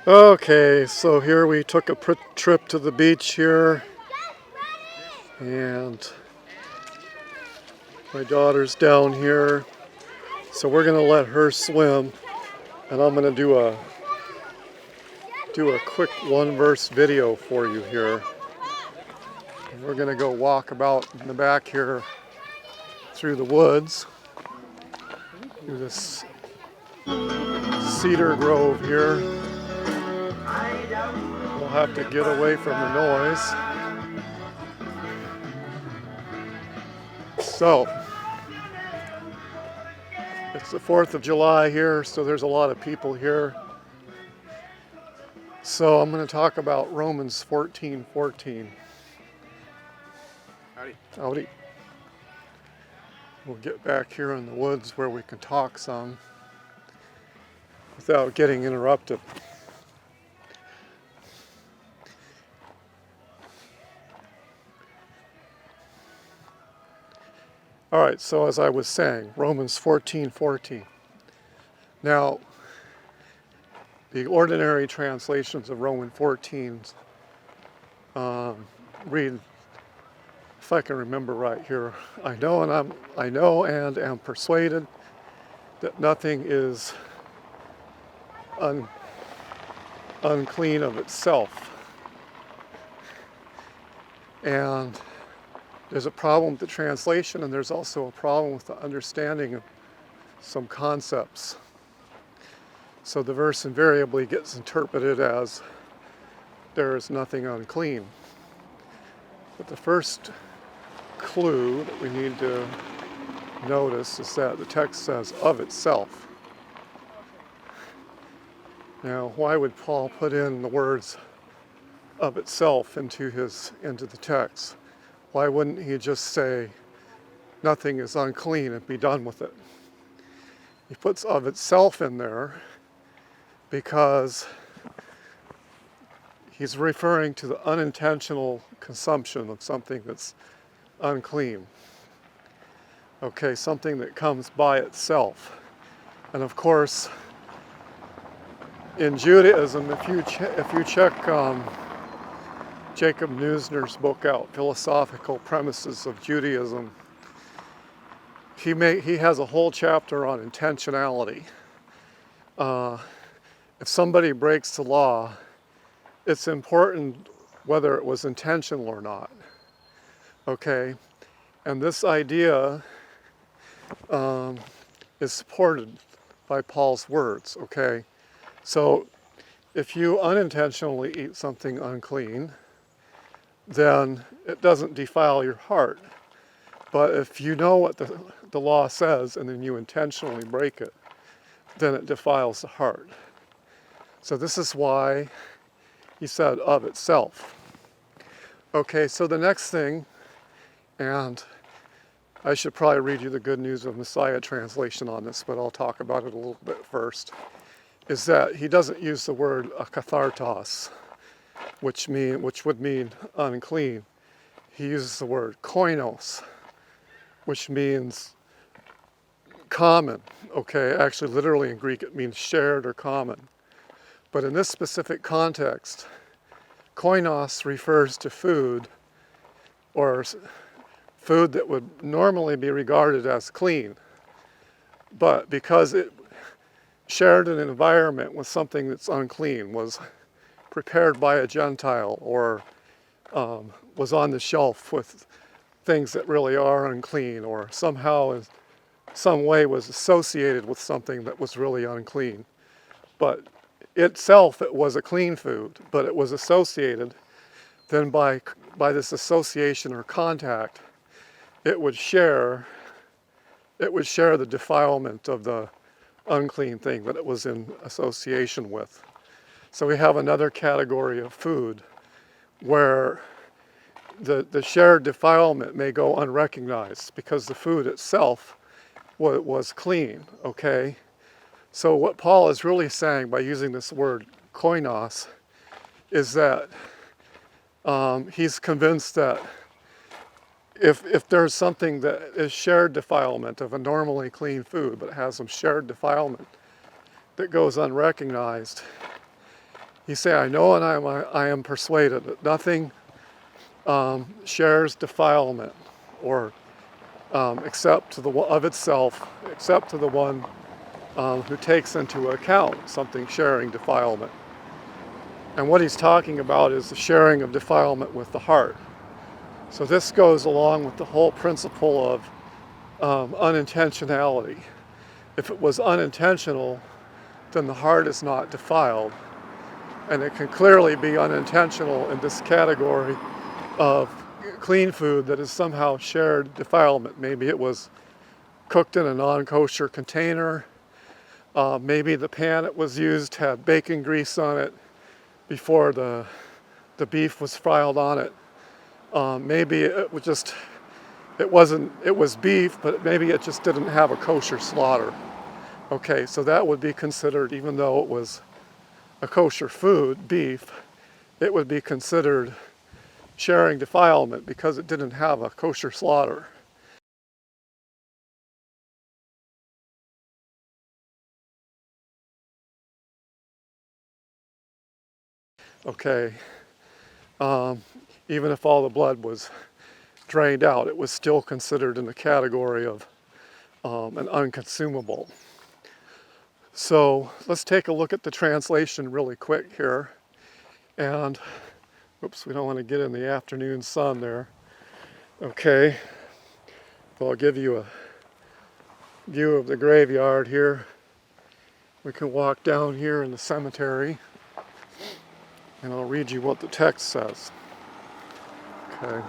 Okay, so here we took a trip to the beach here, and my daughter's down here, so we're gonna let her swim, and I'm gonna do a quick one-verse video for you here. And we're gonna go walk about in the back here through the woods, through this cedar grove here. We'll have to get away from the noise. So, it's the 4th of July here, so there's a lot of people here. So I'm going to talk about Romans 14:14. Howdy. Howdy. We'll get back here in the woods where we can talk some without getting interrupted. All right, so as I was saying, Romans 14:14. Now, the ordinary translations of Romans 14 read, if I can remember right here, I know and am persuaded that nothing is unclean of itself. And there's a problem with the translation, and there's also a problem with the understanding of some concepts. So the verse invariably gets interpreted as there is nothing unclean. But the first clue that we need to notice is that the text says of itself. Now, why would Paul put in the words of itself into the text? Why wouldn't he just say nothing is unclean and be done with it? He puts of itself in there because he's referring to the unintentional consumption of something that's unclean. Okay, something that comes by itself. And of course, in Judaism, if you check Jacob Neusner's book out, Philosophical Premises of Judaism, he has a whole chapter on intentionality. If somebody breaks the law, it's important whether it was intentional or not. Okay, and this idea is supported by Paul's words. Okay, so if you unintentionally eat something unclean, then it doesn't defile your heart. But if you know what the law says and then you intentionally break it, then it defiles the heart. So this is why he said of itself. Okay, so the next thing, and I should probably read you the Good News of Messiah translation on this, but I'll talk about it a little bit first, is that he doesn't use the word akathartos, which would mean unclean. He uses the word koinos, which means common. Okay, actually literally in Greek it means shared or common. But in this specific context, koinos refers to food, or food that would normally be regarded as clean. But because it shared an environment with something that's unclean, was prepared by a Gentile, or was on the shelf with things that really are unclean, or somehow in some way was associated with something that was really unclean. But itself, it was a clean food, but it was associated, then by this association or contact, it would share the defilement of the unclean thing that it was in association with. So we have another category of food where the shared defilement may go unrecognized because the food itself was clean, okay? So what Paul is really saying by using this word koinos is that he's convinced that if there's something that is shared defilement of a normally clean food, but has some shared defilement that goes unrecognized, He said, I know and I am persuaded that nothing shares defilement or except to the of itself, except to the one who takes into account something sharing defilement. And what he's talking about is the sharing of defilement with the heart. So this goes along with the whole principle of unintentionality. If it was unintentional, then the heart is not defiled. And it can clearly be unintentional in this category of clean food that is somehow shared defilement. Maybe it was cooked in a non-kosher container. Maybe the pan it was used had bacon grease on it before the beef was filed on it. Maybe it was beef, but maybe it just didn't have a kosher slaughter. Okay, so that would be considered, even though it was a kosher food, beef, it would be considered sharing defilement because it didn't have a kosher slaughter. Okay, even if all the blood was drained out, it was still considered in the category of an unconsumable. So let's take a look at the translation really quick here. And, oops, we don't want to get in the afternoon sun there. Okay, well, I'll give you a view of the graveyard here. We can walk down here in the cemetery, and I'll read you what the text says. Okay.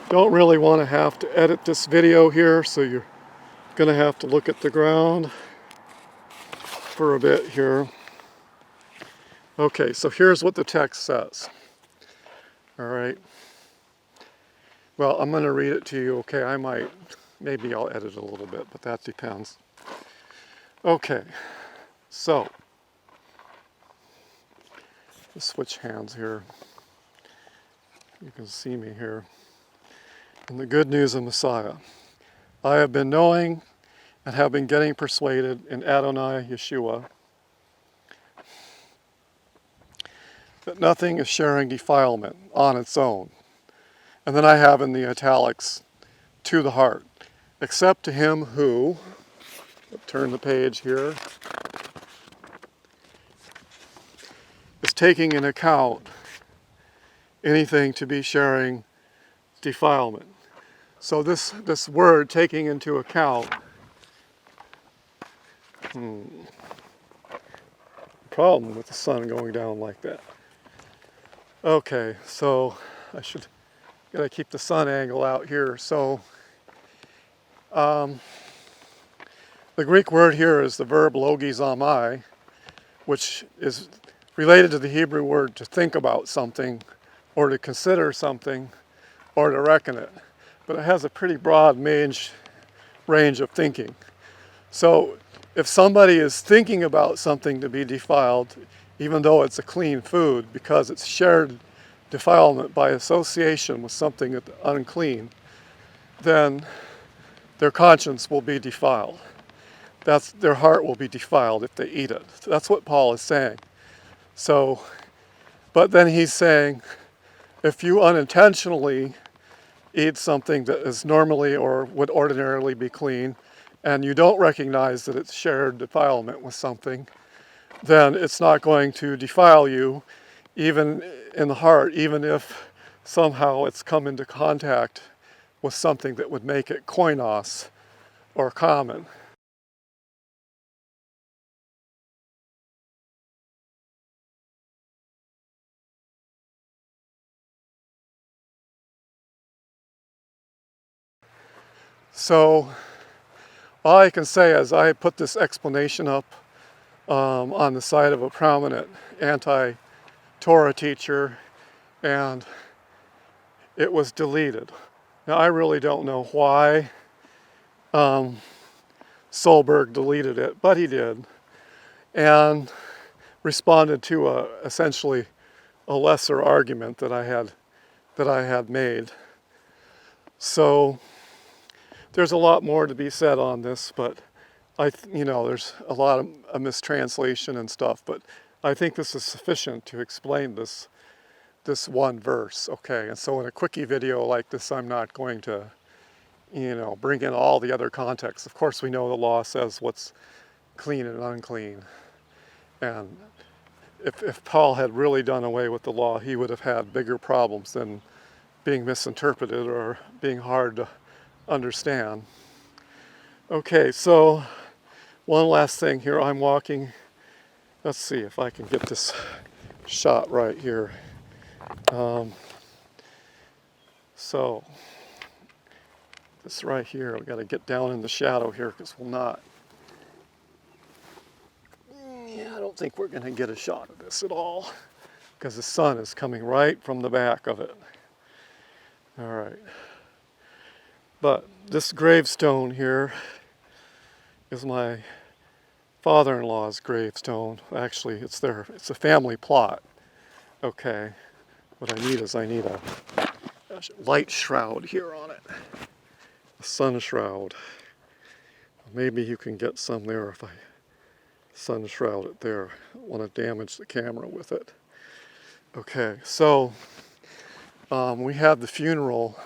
Don't really want to have to edit this video here, so you're going to have to look at the ground for a bit here. Okay, so here's what the text says. All right. Well, I'm going to read it to you. Okay, maybe I'll edit a little bit, but that depends. Okay, so let's switch hands here. You can see me here. And the good news of Messiah. I have been knowing and have been getting persuaded in Adonai Yeshua that nothing is sharing defilement on its own. And then I have in the italics, to the heart, except to him who, turn the page here, is taking into account anything to be sharing defilement. So this word, taking into account, problem with the sun going down like that. Okay, so gotta keep the sun angle out here. So the Greek word here is the verb logizomai, which is related to the Hebrew word to think about something, or to consider something, or to reckon it. But it has a pretty broad range of thinking. So if somebody is thinking about something to be defiled, even though it's a clean food, because it's shared defilement by association with something that's unclean, then their conscience will be defiled. Their heart will be defiled if they eat it. That's what Paul is saying. So, but then he's saying, if you unintentionally eat something that is normally or would ordinarily be clean, and you don't recognize that it's shared defilement with something, then it's not going to defile you, even in the heart, even if somehow it's come into contact with something that would make it koinos, or common. So all I can say is I put this explanation up on the side of a prominent anti-Torah teacher, and it was deleted. Now I really don't know why Solberg deleted it, but he did, and responded to essentially a lesser argument that I had made. So there's a lot more to be said on this, but there's a lot of a mistranslation and stuff, but I think this is sufficient to explain this one verse, okay? And so in a quickie video like this, I'm not going to, bring in all the other context. Of course, we know the law says what's clean and unclean. And if Paul had really done away with the law, he would have had bigger problems than being misinterpreted or being hard to understand. Okay, so one last thing here. I'm walking. Let's see if I can get this shot right here. So this right here, I've got to get down in the shadow here because we'll not. Yeah, I don't think we're going to get a shot of this at all because the sun is coming right from the back of it. All right. But this gravestone here is my father-in-law's gravestone. Actually, it's a family plot. Okay. What I need a light shroud here on it. A sun shroud. Maybe you can get some there if I sun shroud it there. I don't want to damage the camera with it. Okay, so we had the funeral.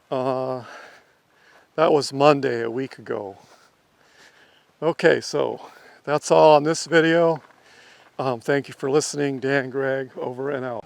That was Monday a week ago. Okay, so that's all on this video. Thank you for listening. Dan Gregg, over and out.